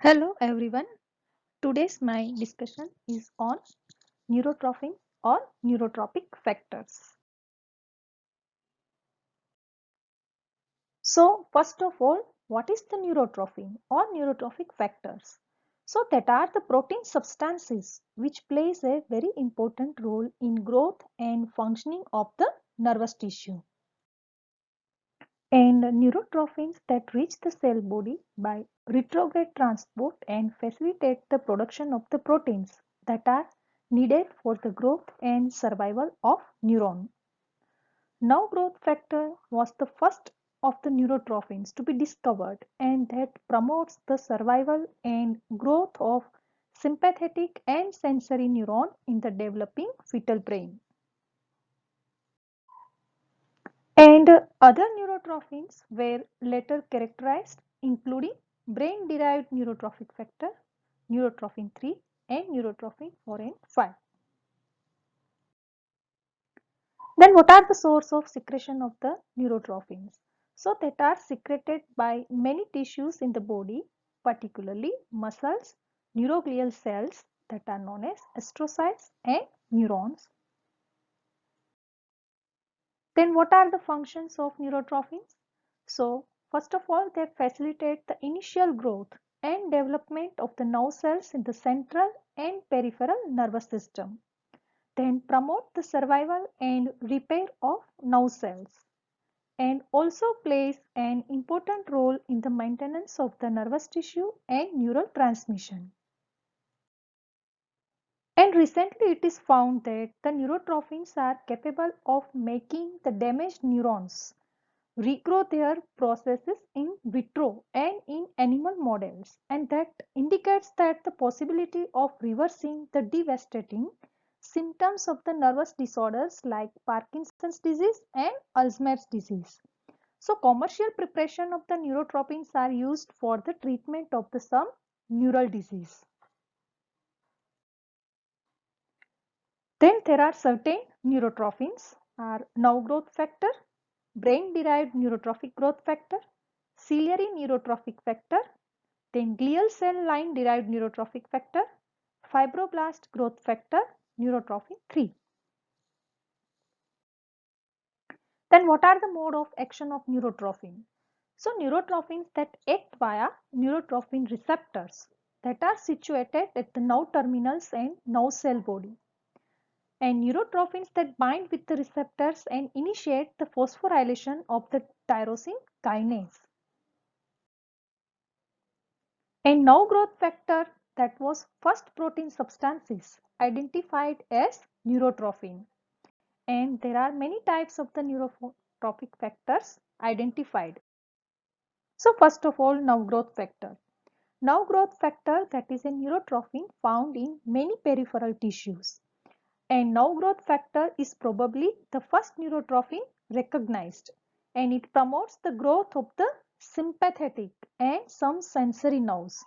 Hello everyone. Today's my discussion is on neurotrophin or neurotropic factors. So first of all, what is the neurotrophin or neurotrophic factors? So that are the protein substances which plays a very important role in growth and functioning of the nervous tissue. And neurotrophins that reach the cell body by retrograde transport and facilitate the production of the proteins that are needed for the growth and survival of neuron. Now growth factor was the first of the neurotrophins to be discovered and that promotes the survival and growth of sympathetic and sensory neuron in the developing fetal brain. And other neurotrophins were later characterized, including brain derived neurotrophic factor, neurotrophin 3, and neurotrophin 4 and 5. Then, what are the source of secretion of the neurotrophins? So, that are secreted by many tissues in the body, particularly muscles, neuroglial cells that are known as astrocytes, and neurons. Then what are the functions of neurotrophins? So first of all, they facilitate the initial growth and development of the nerve cells in the central and peripheral nervous system. Then promote the survival and repair of nerve cells and also plays an important role in the maintenance of the nervous tissue and neural transmission. And recently it is found that the neurotrophins are capable of making the damaged neurons regrow their processes in vitro and in animal models, and that indicates that the possibility of reversing the devastating symptoms of the nervous disorders like Parkinson's disease and Alzheimer's disease. So commercial preparation of the neurotrophins are used for the treatment of the some neural disease. Then there are certain neurotrophins are nerve growth factor, brain derived neurotrophic growth factor, ciliary neurotrophic factor, then glial cell line derived neurotrophic factor, fibroblast growth factor, neurotrophin 3. Then what are the mode of action of neurotrophin? So neurotrophins that act via neurotrophin receptors that are situated at the nerve terminals and nerve cell body, and neurotrophins that bind with the receptors and initiate the phosphorylation of the tyrosine kinase. A nerve growth factor that was first protein substances identified as neurotrophin, and there are many types of the neurotrophic factors identified. So first of all, nerve growth factor. Nerve growth factor that is a neurotrophin found in many peripheral tissues, and nerve growth factor is probably the first neurotrophin recognized, and it promotes the growth of the sympathetic and some sensory nerves,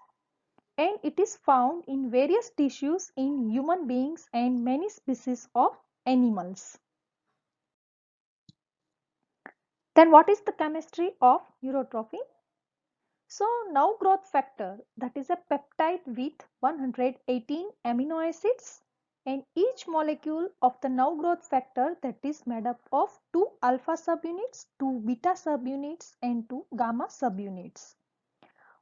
and it is found in various tissues in human beings and many species of animals. Then what is the chemistry of neurotrophin? So nerve growth factor that is a peptide with 118 amino acids, and each molecule of the nerve growth factor that is made up of 2 alpha subunits, 2 beta subunits and 2 gamma subunits.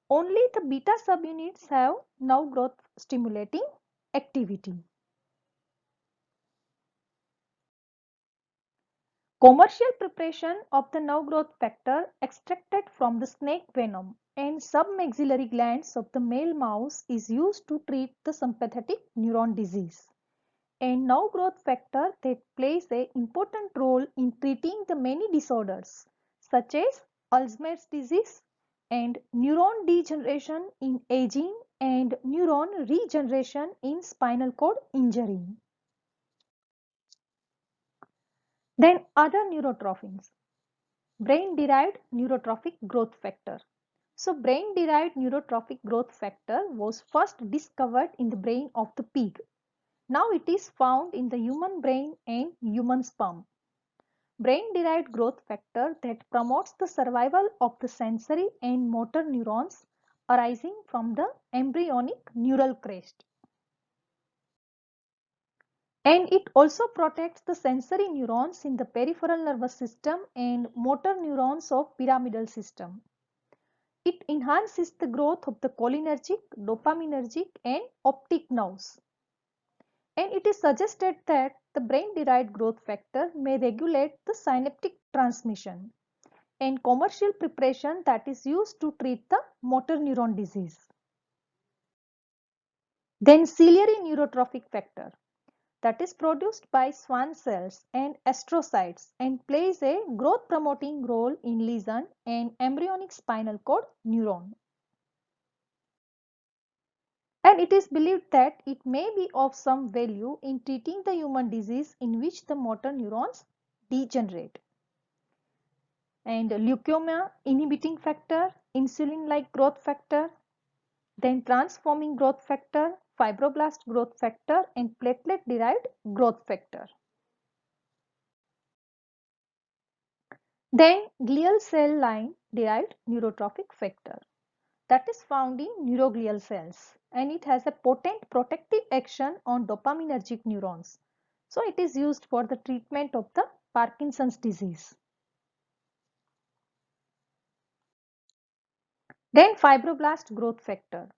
Only the beta subunits have nerve growth stimulating activity. Commercial preparation of the nerve growth factor extracted from the snake venom and submaxillary glands of the male mouse is used to treat the sympathetic neuron disease. And nerve growth factor that plays an important role in treating the many disorders such as Alzheimer's disease and neuron degeneration in aging and neuron regeneration in spinal cord injury. Then other neurotrophins. Brain derived neurotrophic growth factor. So brain derived neurotrophic growth factor was first discovered in the brain of the pig. Now it is found in the human brain and human sperm. Brain derived growth factor that promotes the survival of the sensory and motor neurons arising from the embryonic neural crest. And it also protects the sensory neurons in the peripheral nervous system and motor neurons of pyramidal system. It enhances the growth of the cholinergic, dopaminergic and optic nerves. And it is suggested that the brain-derived growth factor may regulate the synaptic transmission and commercial preparation that is used to treat the motor neuron disease. Then ciliary neurotrophic factor that is produced by Schwann cells and astrocytes and plays a growth promoting role in lesion and embryonic spinal cord neuron. And it is believed that it may be of some value in treating the human disease in which the motor neurons degenerate. And leukemia inhibiting factor, insulin-like growth factor, then transforming growth factor, fibroblast growth factor and platelet-derived growth factor. Then glial cell line derived neurotrophic factor that is found in neuroglial cells and it has a potent protective action on dopaminergic neurons. So it is used for the treatment of the Parkinson's disease. Then fibroblast growth factor.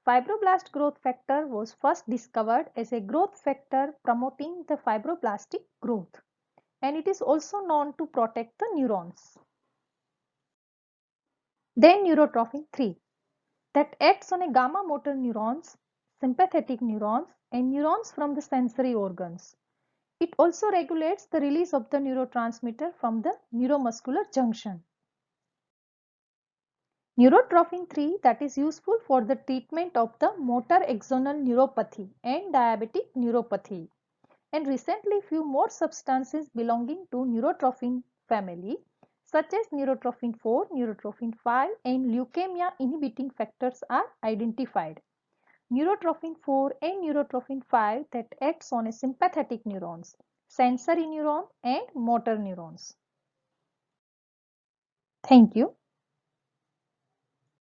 Fibroblast growth factor was first discovered as a growth factor promoting the fibroblastic growth and it is also known to protect the neurons. Then neurotrophin 3 that acts on a gamma motor neurons, sympathetic neurons and neurons from the sensory organs. It also regulates the release of the neurotransmitter from the neuromuscular junction. Neurotrophin 3 that is useful for the treatment of the motor axonal neuropathy and diabetic neuropathy. And recently few more substances belonging to neurotrophin family such as neurotrophin 4, neurotrophin 5 and leukemia inhibiting factors are identified. Neurotrophin 4 and neurotrophin 5 that acts on a sympathetic neurons, sensory neuron and motor neurons. Thank you.